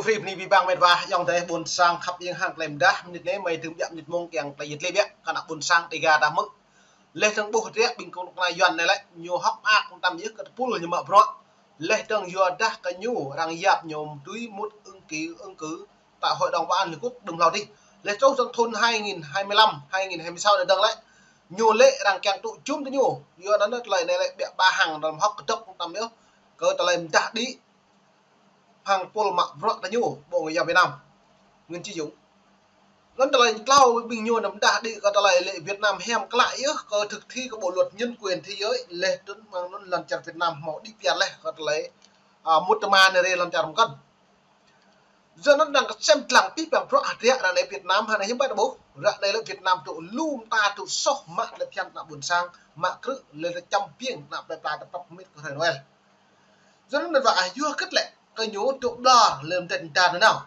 free ni bibang medwa yang teh bun sang khap yang hang klem dah menit ne mai tum nit mong yang tay yit lebek kana bun sang tiga dah mek leh tang buh dia bing kong na yuan ne la nyu hok a kong tam yek pul nyu ma bro leh tang yu dah ka nyu rang yap nhom túi mút ứng cử tại hội đồng bảo an liên quốc đừng lao đi leh châu trong thôn 2025 2026 này đăng lại nhu lệ rằng keng tụ chung tới nhu yu nó lại này lại ba hàng làm hok tốc tam nhớ cơ ta lên ta đi hàng pol mặc vợ ta nhu bộ người giàu Việt Nam nguyên chi dũng lần ta lại lao bình nhu nằm đã đi cơ ta lại lệ Việt Nam hem cái lại cơ thực thi các bộ luật nhân quyền thế giới lệ tuấn mang nó lần chặt Việt Nam họ đi tiền lệ cơ ta lại một tama này lần chặt một cân giờ nó đang xem lặng tiếp bằng rõ rệt là lấy Việt Nam hay là hiếm bắt bố ra đây là Việt Nam tụ lùm ta tụ sốc mạng là thêm nạp buồn sang mạng cứ lên là trăm piên nạp lại ta tập mít của thầy Noel giờ nó vậy vua cất lại cái nhố tụ đo lên tên ta thế nào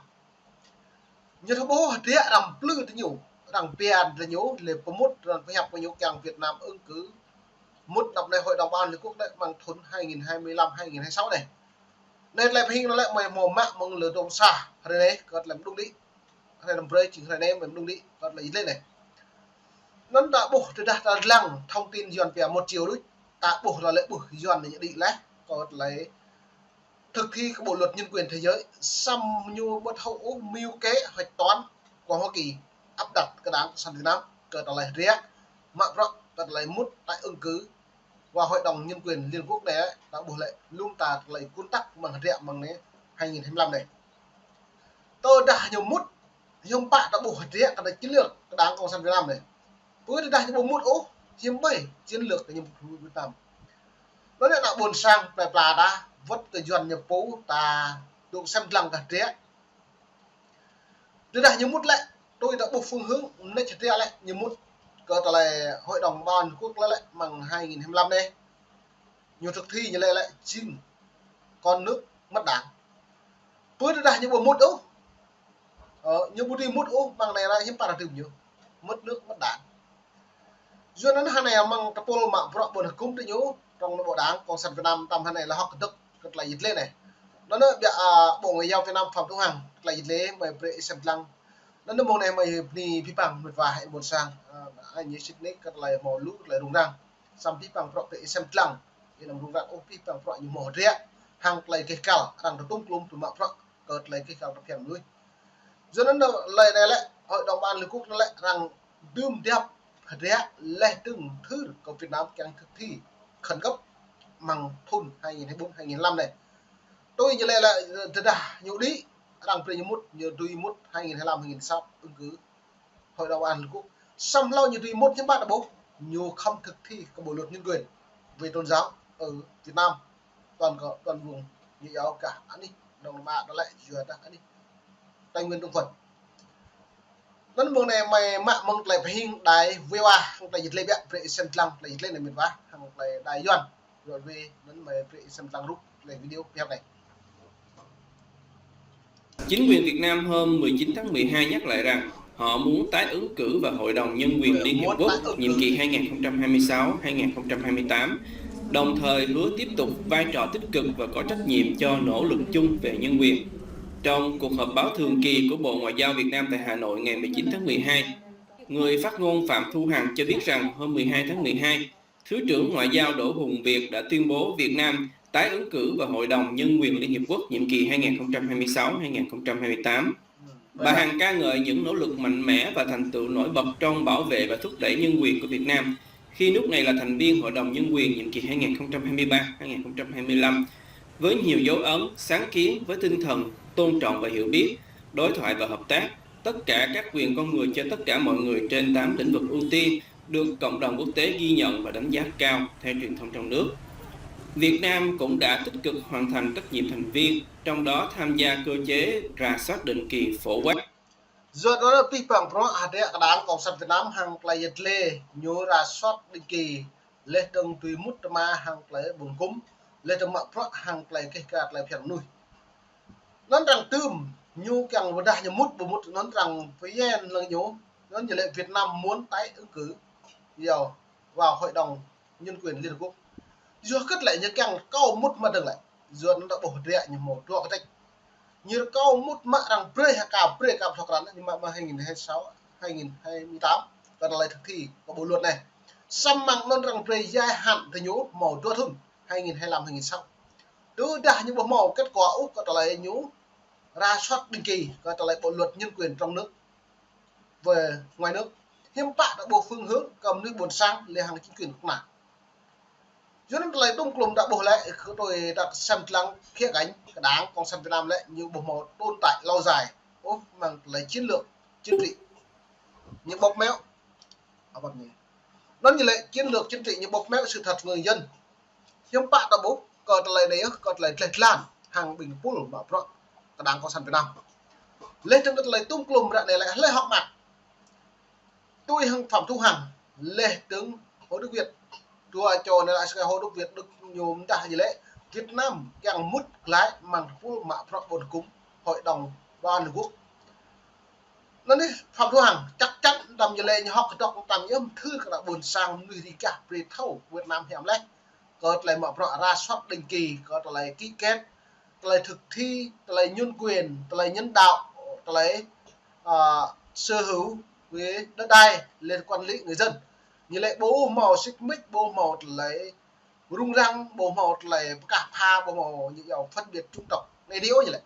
như thằng bố rẽ làm lư thế nhiều đằng pian là nhố lấy một rồi phải học cái nhố càng Việt Nam ứng cứ một năm nay hội đồng bảo an liên quốc đấy bằng thôn 2025 2026 này nên lại hình nó lại mày mồm mạng mong lừa đông xa hay đấy còn làm đúng đi hay làm break chỉ hay đấy mình đúng đi còn là ít lên này nó đã bổ từ đặt ra lăng thông tin dọn về một chiều đấy ta bổ là lệ bổ dọn để nhận định lấy còn lấy thực thi các bộ luật nhân quyền thế giới xăm nhu bất hậu mưu kế hoạch toán của Hoa Kỳ áp đặt cái đáng sang Việt Nam cờ là lại rẽ mạng rộng cờ lại mút tại ứng cứ và hội đồng nhân quyền liên quốc này đã bổ lệ luôn ta lấy cuốn tắc bằng rẽ bằng này 2025 này tôi đã nhiều mút nhưng bạn đã bổ rẽ cái chiến lược cái đáng cộng sản Việt Nam này với đã nhiều mút ố chiếm 7 chiến lược cái Việt Nam nó lại buồn sang là đã vất cái dọn nhập phố ta được xem lăng cả rẽ tôi đã nhiều mút lại tôi đã buộc phương hướng lấy chặt rẽ lại nhiều mút cơ là hội đồng bảo an quốc lại bằng 2025 đây nhiều thực thi như lại xin con nước mất đảng với đã những bộ mút ố những bộ đi mút ố bằng này là hiếm paradigm nhiều mất nước mất đảng do nó hàng này mang cái pol mạng vợ buồn cung tự nhú trong bộ đảng cộng sản Việt Nam tầm hàng này là học tức là dịch lên này nó bộ người giao Việt Nam Phạm Thu Hằng là dịch lên mày pre xem lăng nó môn này mày đi phi bằng một vài một sang anh như Sydney cái là màu lũ là đúng răng xong phi bằng pro pre xem lăng thì làm đúng răng phi bằng pro như màu rẽ hàng lại cái cao hàng tung lum từ mạng pro cợt lại cái cao đặc điểm nuôi do nó lại này lại hội đồng bảo an liên quốc nó lại rằng đươm đẹp rẽ lại từng thứ của Việt Nam càng thực thi khẩn cấp bằng thôn 2024 2025 này tôi như này là thật là nhiều đi rằng pre một như tuy một 2025 2026 ứng cứ hội đồng bảo an liên quốc xong lâu như tuy một những bạn là bố nhiều không thực thi các bộ luật nhân quyền về tôn giáo ở Việt Nam toàn vùng như giáo cả anh đi đồng mạng nó lại dừa ta anh đi Tây Nguyên Đông Phật lần mùa này mày mạng mong lại phải hình đài VOA không phải dịch lên bẹt về xem lăng lại dịch lên này miền Bắc hàng lại đài doan rồi về lần mày về xem lăng rút lại video phép này. Chính quyền Việt Nam hôm 19 tháng 12 nhắc lại rằng họ muốn tái ứng cử vào Hội đồng Nhân quyền Liên Hiệp Quốc nhiệm kỳ 2026-2028, đồng thời hứa tiếp tục vai trò tích cực và có trách nhiệm cho nỗ lực chung về nhân quyền. Trong cuộc họp báo thường kỳ của Bộ Ngoại giao Việt Nam tại Hà Nội ngày 19 tháng 12, người phát ngôn Phạm Thu Hằng cho biết rằng hôm 12 tháng 12, Thứ trưởng Ngoại giao Đỗ Hùng Việt đã tuyên bố Việt Nam tái ứng cử vào Hội đồng Nhân quyền Liên Hiệp Quốc nhiệm kỳ 2026-2028. Bà Hằng ca ngợi những nỗ lực mạnh mẽ và thành tựu nổi bật trong bảo vệ và thúc đẩy nhân quyền của Việt Nam khi nước này là thành viên Hội đồng Nhân quyền nhiệm kỳ 2023-2025 với nhiều dấu ấn, sáng kiến với tinh thần tôn trọng và hiểu biết, đối thoại và hợp tác, tất cả các quyền con người cho tất cả mọi người trên 8 lĩnh vực ưu tiên được cộng đồng quốc tế ghi nhận và đánh giá cao theo truyền thông trong nước. Việt Nam cũng đã tích cực hoàn thành trách nhiệm thành viên, trong đó tham gia cơ chế rà soát định kỳ phổ quát. Do đó là pi bằng pro hạt địa đáng cộng sản Việt Nam hàng lại dịch lê nhớ rà soát định kỳ lê từng tùy mút ma hàng lại buồn cúm lê từng mạng pro hàng lại cái cạt lại phiền nuôi nó rằng tươm nhu càng vừa đại như mút nó rằng với là nhố nó như lệ Việt Nam muốn tái ứng cử nhiều vào Hội đồng Nhân quyền Liên Hợp Quốc do cất lại như càng câu mút mà được lại do nó đã bổ rẽ như một ruộng cách như câu một mạ rằng pre cả thọ rắn nhưng mà 2026 2028 và lại thực thi của bộ luật này xăm mạng non rằng pre dài hạn thì nhú màu tua thun 2025 2006 đưa ra những bộ màu kết quả úc có lại nhú ra soát định kỳ có lại bộ luật nhân quyền trong nước về ngoài nước hiếm bạ đã bộ phương hướng cầm nước buồn sang lên hàng chính quyền quốc nào cho nên lại đông cùng đã bộ lại tôi đặt xem lắng khía cạnh đáng còn xem Việt Nam lại như bộ màu tồn tại lâu dài ốp mang lấy chiến lược chính trị những bóp méo nó như lại chiến lược chính trị những bóp méo sự thật người dân hiếm bạ đã bố còn lại đấy còn lại lệch lan hàng bình pul bảo rõ đáng còn xem Việt Nam lên trong đất lấy tung cùng đoạn này lại lấy họ mặt tôi hằng Phạm Thu Hằng lê tướng Hồ Đức Việt tua cho nên lại Hồ Đức Việt được nhôm đã gì lẽ Việt Nam càng mút lái mang phu mạ pro bồn cúng hội đồng Liên Hợp Quốc nên Phạm Thu Hằng chắc chắn làm như lệ như họ đọc tầm âm thư cả buồn sang người thì cả về thâu Việt Nam hiểm lấy có lại mạ pro ra soát định kỳ có lại ký kết lại thực thi lại nhân quyền lại nhân đạo lại sở hữu với đất đai liên quan lý người dân như lệ bố màu xích mích bố màu lấy rung răng bố màu lấy cả pha bố màu như kiểu phân biệt chủng tộc này điếu như vậy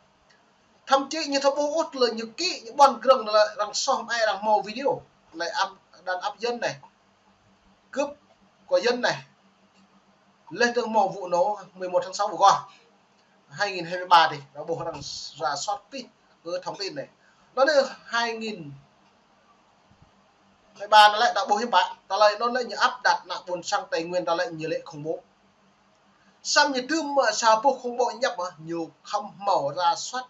thậm chí như thằng bố út là những kỹ những bọn cường là rằng xong ai rằng màu video lại đàn áp dân này cướp của dân này lên từ màu vụ nổ 11 tháng 6 vừa qua 2023 thì nó bộ đang ra soát cái thông tin này nó là 2023 nó lại đã bố hiệp bạn ta lại nó lại như áp đặt nặng buồn sang tài nguyên ta lại như lệ khủng bố xăm như thương mà sao bộ không bộ nhập mà nhiều không mở ra soát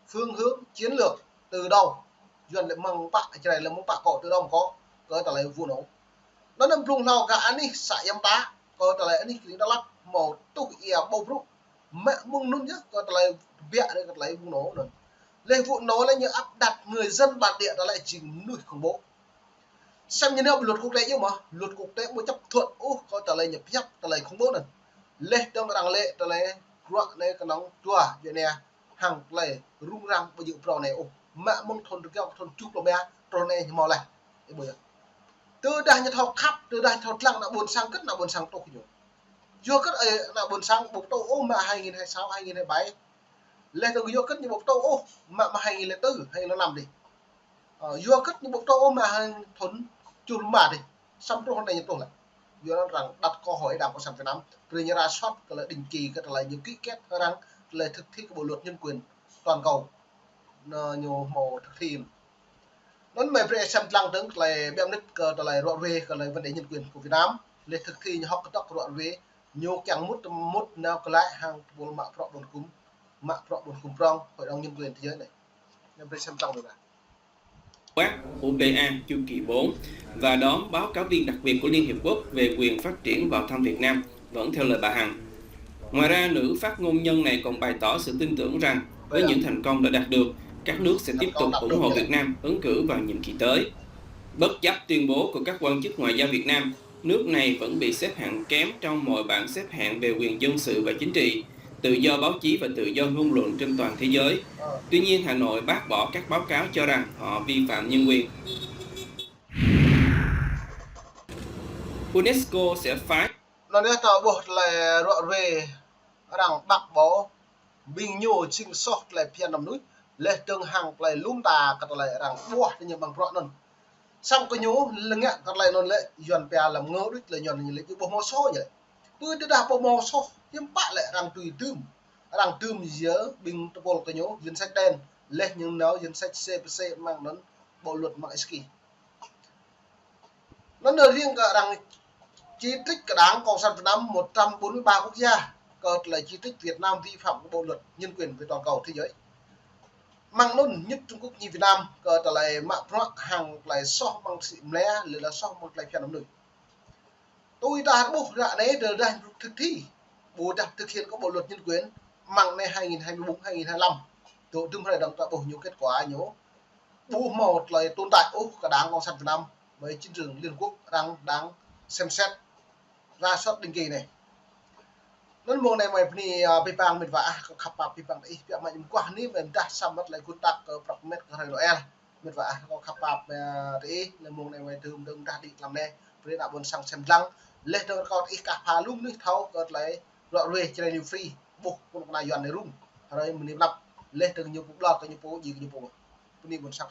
phương hướng chiến lược từ đâu duyên lại mong bạ cái này là mong bạ cổ từ đâu có ta lại vụ nổ nó nằm vùng nào cả anh đi xả em tá có ta lại anh đi đó lắm màu tục ia bầu rú mẹ mông nôn nhất có ta lại vẽ đây có lại vụ nổ rồi lên vụ nổ là như áp đặt người dân bản địa ta lại chỉnh nuôi khủng bố xem như nếu luật quốc tế nhưng mà luật quốc tế mới chấp thuận có ta lại nhập nhắc ta lại khủng bố này lê trong đằng lệ ta lại ruộng đây cái nóng chua vậy nè hàng lại rung răng bây giờ pro này mẹ mông thôn được kêu thôn chúc lo bé pro này màu này bây giờ từ đây như thọ khắp từ đây thọ lăng là buồn sang cất là buồn sang tô nhiều chưa cất ấy là buồn sang bộ tô mà 2026 2027 lên từ vô cất như bộ tô mà 2004 2005 đi vô cất như bộ tô mà thôn chùm mà đi xong rồi hôm nay như tôi lại vô rằng đặt câu hỏi đảng cộng sản Việt Nam rồi như ra soát cái là định kỳ cái là những ký kết rằng là thực thi cái bộ luật nhân quyền toàn cầu nhiều màu thực thi nó mới về xem lăng đứng là bên nước cái là rõ về cái là vấn đề nhân quyền của Việt Nam để thực thi như họ có tóc rõ về nhiều càng mút nào cái lại hàng bộ mạ pro buồn cúm prong hội đồng nhân quyền thế giới này nên về xem lăng được này quát UPA chu kỳ 4 và đón báo cáo viên đặc biệt của Liên Hiệp Quốc về quyền phát triển vào thăm Việt Nam, vẫn theo lời bà Hằng. Ngoài ra, nữ phát ngôn nhân này còn bày tỏ sự tin tưởng rằng với những thành công đã đạt được, các nước sẽ tiếp tục ủng hộ Việt Nam ứng cử vào nhiệm kỳ tới. Bất chấp tuyên bố của các quan chức ngoại giao Việt Nam, nước này vẫn bị xếp hạng kém trong mọi bảng xếp hạng về quyền dân sự và chính trị, tự do báo chí và tự do ngôn luận trên toàn thế giới. Tuy nhiên, Hà Nội bác bỏ các báo cáo cho rằng họ vi phạm nhân quyền. UNESCO sẽ phái nó để tàu bột là rõ về rằng bác bỏ bình nhô chinh sót lại phiền nằm núi lệ tương hàng lại lúng tà cắt lại rằng bùa thì như bằng rõ nần xong cái nhú lưng ạ cắt lại nôn lệ dần bè làm ngớ đứt là dần như lệ cái bộ màu số vậy tôi đã bộ màu số nhưng bạn lại rằng tùy rằng tùm giữa bình bộ cái nhú dân sách đen lệ nhưng nó dân sách CPC mang đến bộ luật mạng ski nó nêu riêng cả rằng chỉ trích cả đảng Cộng sản Việt Nam 143 quốc gia còn là chỉ trích Việt Nam vi phạm bộ luật nhân quyền về toàn cầu thế giới mang nôn nhất Trung Quốc như Việt Nam còn là mạ pro hàng lại so bằng sự lẽ là so một lại phiền nắm người tôi đã buộc ra đấy rồi đang thực thi bộ đặt thực hiện các bộ luật nhân quyền mang này 2024 2025 tổ trung hội đồng tạo bộ nhiều kết quả nhớ bộ một là tồn tại cả đảng Cộng sản Việt Nam với chính trường Liên Quốc đang xem xét ra soát định kỳ này nên mong này mày pni pipang mit va khap pa pipang i pia mai kwa ni men dah samat lai kutak prokmet ka Noel mit va ko khap pa ri le mong này mày thum dong dah di lam ne pri da bon sang sem lang le to ko i ka pa lum ni thau ko lai lo re chai ni free bu ko na yon ne rum rồi mình lập le to nyu bu lo ko nyu po ji nyu po ni bon sang